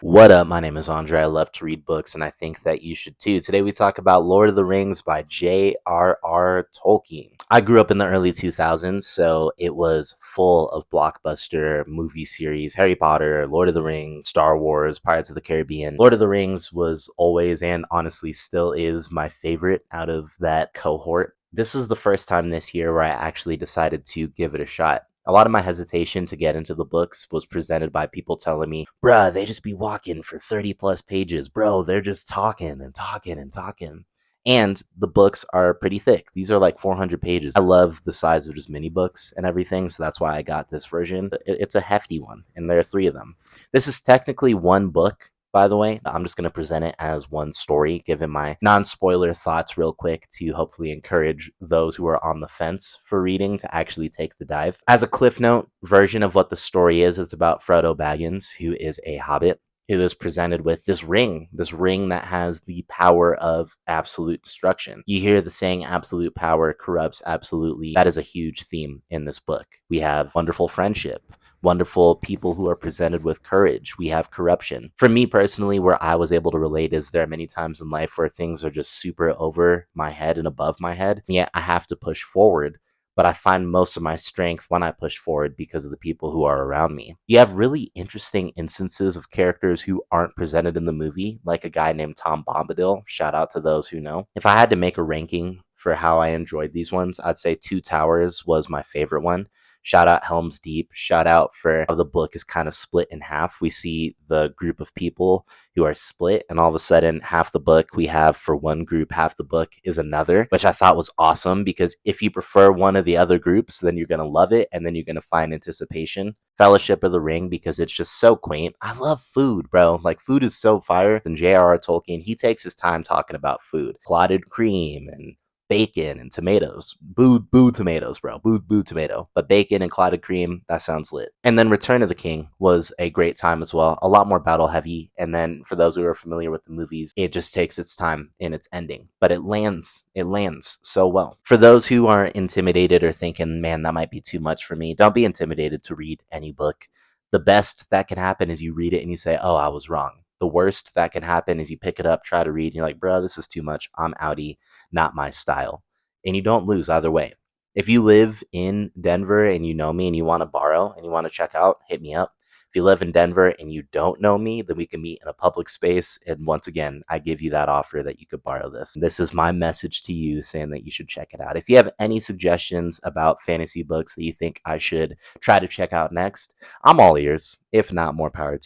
What up? My name is Andre. I love to read books, and I think that you should too. Today, we talk about Lord of the Rings by J.R.R. Tolkien. I grew up in the early 2000s, so it was full of blockbuster movie series: Harry Potter, Lord of the Rings, Star Wars, Pirates of the Caribbean. Lord of the Rings was always, and honestly still is, my favorite out of that cohort. This was the first time this year where I actually decided to give it a shot. A lot of my hesitation to get into the books was presented by people telling me, bruh, they just be walking for 30 plus pages. Bro, they're just talking and talking and talking. And the books are pretty thick. These are like 400 pages. I love the size of just mini books and everything, so that's why I got this version. It's a hefty one, and there are three of them. This is technically one book, by the way. I'm just going to present it as one story, given my non-spoiler thoughts real quick to hopefully encourage those who are on the fence for reading to actually take the dive. As a Cliff Note version of what the story is, it's about Frodo Baggins, who is a hobbit, who is presented with this ring that has the power of absolute destruction. You hear the saying, absolute power corrupts absolutely. That is a huge theme in this book. We have wonderful friendship, wonderful people who are presented with courage. We have corruption. For me personally, where I was able to relate is there are many times in life where things are just super over my head and above my head, and yet I have to push forward. But I find most of my strength when I push forward because of the people who are around me. You have really interesting instances of characters who aren't presented in the movie, like a guy named Tom Bombadil. Shout out to those who know. If I had to make a ranking for how I enjoyed these ones, I'd say Two Towers was my favorite one. Shout out Helm's Deep. Shout out for how the book is kind of split in half. We see the group of people who are split, and all of a sudden, half the book we have for one group, half the book is another, which I thought was awesome because if you prefer one of the other groups, then you're going to love it, and then you're going to find anticipation. Fellowship of the Ring, because it's just so quaint. I love food, bro. Like, food is so fire. And J.R.R. Tolkien, he takes his time talking about food. Clotted cream and bacon and tomatoes. Boo tomatoes, bro. Boo tomato. But bacon and clotted cream, that sounds lit. And then Return of the King was a great time as well. A lot more battle heavy. And then for those who are familiar with the movies, it just takes its time in its ending. But it lands so well. For those who are intimidated or thinking, man, that might be too much for me, don't be intimidated to read any book. The best that can happen is you read it and you say, oh, I was wrong. The worst that can happen is you pick it up, try to read, and you're like, bro, this is too much. I'm outie, not my style. And you don't lose either way. If you live in Denver and you know me and you want to borrow and you want to check out, hit me up. If you live in Denver and you don't know me, then we can meet in a public space. And once again, I give you that offer that you could borrow this. This is my message to you saying that you should check it out. If you have any suggestions about fantasy books that you think I should try to check out next, I'm all ears. If not, more power to you.